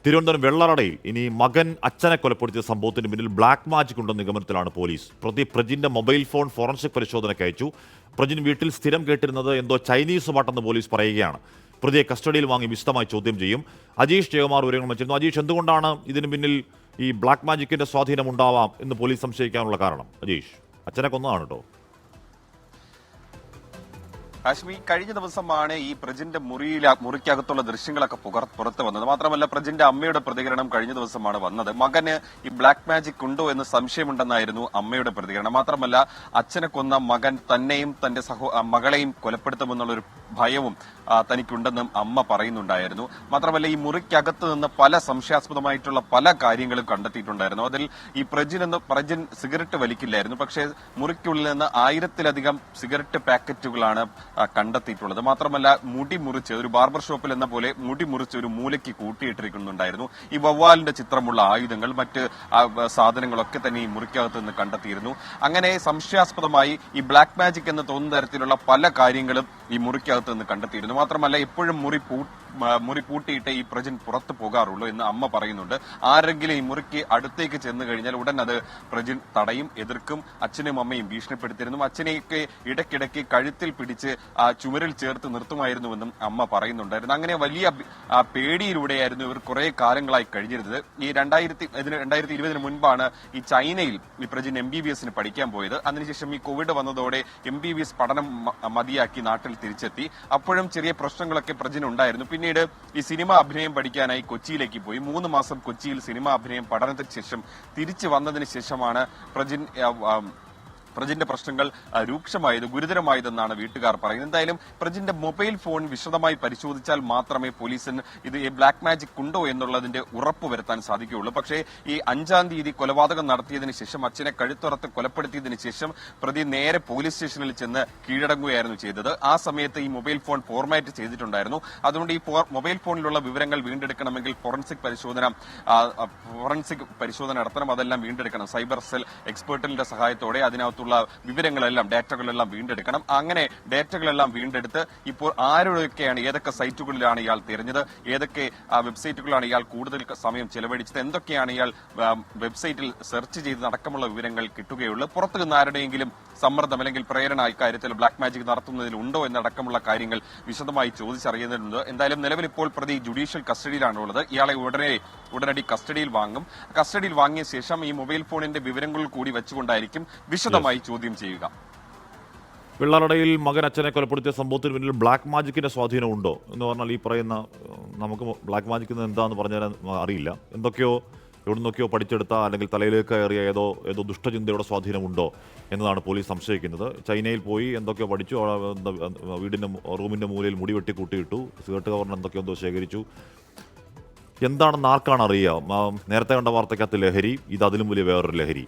തിരുവനന്തപുരം വെള്ളറടയിൽ ഇനി മകൻ അച്ഛനെ കൊലപ്പെടുത്തിയ സംഭവത്തിന് പിന്നിൽ ബ്ലാക്ക് മാജിക് ഉണ്ടെന്ന നിഗമനത്തിലാണ് പോലീസ്. പ്രതി പ്രജിന്റെ മൊബൈൽ ഫോൺ ഫോറൻസിക് പരിശോധനയ്ക്ക് അയച്ചു. പ്രജിൻ വീട്ടിൽ സ്ഥിരം കേട്ടിരുന്നത് എന്തോ ചൈനീസ് പാട്ടെന്ന് പോലീസ് പറയുകയാണ്. പ്രതിയെ കസ്റ്റഡിയിൽ വാങ്ങി വിശദമായി ചോദ്യം ചെയ്യും. അജീഷ് ജയകുമാർ വിവരങ്ങൾ വെച്ചിരുന്നു. അജീഷ്, എന്തുകൊണ്ടാണ് ഇതിന് പിന്നിൽ ഈ ബ്ലാക്ക് മാജിക്കിന്റെ സ്വാധീനം ഉണ്ടാവാം എന്ന് പോലീസ് സംശയിക്കാനുള്ള കാരണം? അജീഷ്, അച്ഛനെ കൊന്നതാണ് കേട്ടോ. കാശ്മീർ കഴിഞ്ഞ ദിവസമാണ് ഈ പ്രജിന്റെ മുറിക്കകത്തുള്ള ദൃശ്യങ്ങളൊക്കെ പുറത്തു വന്നത്. മാത്രമല്ല, പ്രജിന്റെ അമ്മയുടെ പ്രതികരണം കഴിഞ്ഞ ദിവസമാണ് വന്നത്. മകന് ഈ ബ്ലാക്ക് മാജിക് ഉണ്ടോ എന്ന് സംശയമുണ്ടെന്നായിരുന്നു അമ്മയുടെ പ്രതികരണം. മാത്രമല്ല, അച്ഛനെ കൊന്ന മകൻ തന്നെയും തന്റെ മകളെയും കൊലപ്പെടുത്തുമെന്നുള്ളൊരു ഭയവും തനിക്കുണ്ടെന്നും അമ്മ പറയുന്നുണ്ടായിരുന്നു. മാത്രമല്ല, ഈ മുറിക്കകത്ത് നിന്ന് പല സംശയാസ്പദമായിട്ടുള്ള പല കാര്യങ്ങളും കണ്ടെത്തിയിട്ടുണ്ടായിരുന്നു. അതിൽ ഈ പ്രജിൻ സിഗരറ്റ് വലിക്കില്ലായിരുന്നു. പക്ഷേ മുറിക്കുള്ളിൽ നിന്ന് 1000-ലധികം സിഗരറ്റ് പാക്കറ്റുകളാണ് കണ്ടെത്തിയിട്ടുള്ളത്. മാത്രമല്ല, മുടി മുറിച്ച് ഒരു ബാർബർ ഷോപ്പിൽ എന്ന പോലെ മുടി മുറിച്ച് ഒരു മൂലയ്ക്ക് കൂട്ടിയിട്ടിരിക്കുന്നുണ്ടായിരുന്നു. ഈ വവ്വാലിന്റെ ചിത്രമുള്ള ആയുധങ്ങൾ, മറ്റ് സാധനങ്ങളൊക്കെ തന്നെ ഈ മുറിക്കകത്ത് നിന്ന് കണ്ടെത്തിയിരുന്നു. അങ്ങനെ സംശയാസ്പദമായി ഈ ബ്ലാക്ക് മാജിക് എന്ന് തോന്നുന്ന തരത്തിലുള്ള പല കാര്യങ്ങളും ഈ മുറിക്കകത്ത് നിന്ന് കണ്ടെത്തിയിരുന്നു. മാത്രമല്ല, എപ്പോഴും മുറി പൂട്ടിയിട്ട് ഈ പ്രജിൻ പുറത്തു പോകാറുള്ളൂ എന്ന് അമ്മ പറയുന്നുണ്ട്. ആരെങ്കിലും ഈ മുറിക്ക് അടുത്തേക്ക് ചെന്ന് കഴിഞ്ഞാൽ ഉടൻ അത് പ്രജിൻ തടയും, എതിർക്കും. അച്ഛനും അമ്മയും ഭീഷണിപ്പെടുത്തിയിരുന്നു. അച്ഛനെയൊക്കെ ഇടയ്ക്കിടയ്ക്ക് കഴുത്തിൽ പിടിച്ച് ചുമരിൽ ചേർത്ത് നിർത്തുമായിരുന്നുവെന്നും അമ്മ പറയുന്നുണ്ടായിരുന്നു. അങ്ങനെ വലിയ പേടിയിലൂടെയായിരുന്നു ഇവർ കുറെ കാലങ്ങളായി കഴിഞ്ഞിരുന്നത്. ഈ 2020 മുൻപാണ് ഈ ചൈനയിൽ ഈ പ്രജിൻ MBBS പഠിക്കാൻ പോയത്. അതിനുശേഷം ഈ കോവിഡ് വന്നതോടെ MBBS പഠനം മതിയാക്കി നാട്ടിൽ തിരിച്ചെത്തി. അപ്പോഴും ചെറിയ പ്രശ്നങ്ങളൊക്കെ പ്രജിൻ ഉണ്ടായിരുന്നു. പിന്നീട് ഈ സിനിമ അഭിനയം പഠിക്കാനായി കൊച്ചിയിലേക്ക് പോയി. 3 മാസം കൊച്ചിയിൽ സിനിമ അഭിനയം പഠനത്തിന് ശേഷം തിരിച്ചു വന്നതിന് ശേഷമാണ് പ്രജിന്റെ പ്രശ്നങ്ങൾ ഗുരുതരമായതെന്നാണ് വീട്ടുകാർ പറയുന്നത്. എന്തായാലും പ്രജിന്റെ മൊബൈൽ ഫോൺ വിശദമായി പരിശോധിച്ചാൽ മാത്രമേ പോലീസിന് ഇത് ബ്ലാക്ക് മാജിക് ഉണ്ടോ എന്നുള്ളതിന്റെ ഉറപ്പ് വരുത്താൻ സാധിക്കുകയുള്ളൂ. പക്ഷേ ഈ 5-ാം തീയതി കൊലപാതകം നടത്തിയതിനു ശേഷം, അച്ഛനെ കഴുത്തുറത്ത് കൊലപ്പെടുത്തിയതിനു ശേഷം പ്രതി നേരെ പോലീസ് സ്റ്റേഷനിൽ ചെന്ന് കീഴടങ്ങുകയായിരുന്നു ചെയ്തത്. ആ സമയത്ത് ഈ മൊബൈൽ ഫോൺ ഫോർമാറ്റ് ചെയ്തിട്ടുണ്ടായിരുന്നു. അതുകൊണ്ട് ഈ മൊബൈൽ ഫോണിലുള്ള വിവരങ്ങൾ വീണ്ടെടുക്കണമെങ്കിൽ ഫോറൻസിക് പരിശോധന നടത്തണം. അതെല്ലാം വീണ്ടെടുക്കണം. സൈബർ സെൽ എക്സ്പെർട്ടിന്റെ സഹായത്തോടെ അതിനകത്ത് ഡേറ്റകളെല്ലാം വീണ്ടെടുക്കണം. അങ്ങനെ ഡേറ്റകളെല്ലാം വീണ്ടെടുത്ത് ഇപ്പോൾ ആരോടൊക്കെയാണ്, ഏതൊക്കെ സൈറ്റുകളിലാണ് ഇയാൾ തിരഞ്ഞത്, ഏതൊക്കെ വെബ്സൈറ്റുകളാണ് ഇയാൾ കൂടുതൽ സമയം ചെലവഴിച്ചത്, എന്തൊക്കെയാണ് ഇയാൾ വെബ്സൈറ്റിൽ സെർച്ച് ചെയ്ത് അടക്കമുള്ള വിവരങ്ങൾ കിട്ടുകയുള്ളൂ. പുറത്തു നിന്ന് ആരുടെയെങ്കിലും സമ്മർദ്ദം അല്ലെങ്കിൽ പ്രേരണ ഇക്കാര്യത്തിൽ ബ്ലാക്ക് മാജിക് നടത്തുന്നതിൽ ഉണ്ടോ എന്നടക്കമുള്ള കാര്യങ്ങൾ വിശദമായി ചോദിച്ചറിയുന്നുണ്ട്. എന്തായാലും നിലവിൽ ഇപ്പോൾ പ്രതി ജുഡീഷ്യൽ കസ്റ്റഡിയിലാണുള്ളത്. ഇയാളെ ഉടനടി കസ്റ്റഡിയിൽ വാങ്ങും. കസ്റ്റഡിയിൽ വാങ്ങിയ ശേഷം ഈ മൊബൈൽ ഫോണിന്റെ വിവരങ്ങൾ കൂടി വെച്ചുകൊണ്ടായിരിക്കും വിശദമായി ചോദ്യം ചെയ്യുക. വെള്ളറടയിൽ മകൻ അച്ഛനെ കൊലപ്പെടുത്തിയ സംഭവത്തിന് പിന്നിൽ ബ്ലാക്ക് മാജിക്കിന്റെ സ്വാധീനം ഉണ്ടോ എന്ന് പറഞ്ഞാൽ, ഈ പറയുന്ന നമുക്ക് ബ്ലാക്ക് മാജിക് എന്താണെന്ന് പറഞ്ഞാൽ അറിയില്ല, എവിടുന്നൊക്കെയോ പഠിച്ചെടുത്ത അല്ലെങ്കിൽ തലയിലേക്ക് കയറിയ ഏതോ ദുഷ്ടചിന്തയുടെ സ്വാധീനമുണ്ടോ എന്നതാണ് പോലീസ് സംശയിക്കുന്നത്. ചൈനയിൽ പോയി എന്തൊക്കെയോ പഠിച്ചു, റൂമിന്റെ മൂലയിൽ മുടി വെട്ടി കൂട്ടിയിട്ടു, സിഗരറ്റ് കവറിന് എന്തൊക്കെയോ ശേഖരിച്ചു. എന്താണെന്ന് ആർക്കാണ് അറിയുക? നേരത്തെ കണ്ട വാർത്തയ്ക്കകത്ത് ലഹരി, ഇത് അതിലും വലിയ വേറൊരു ലഹരി.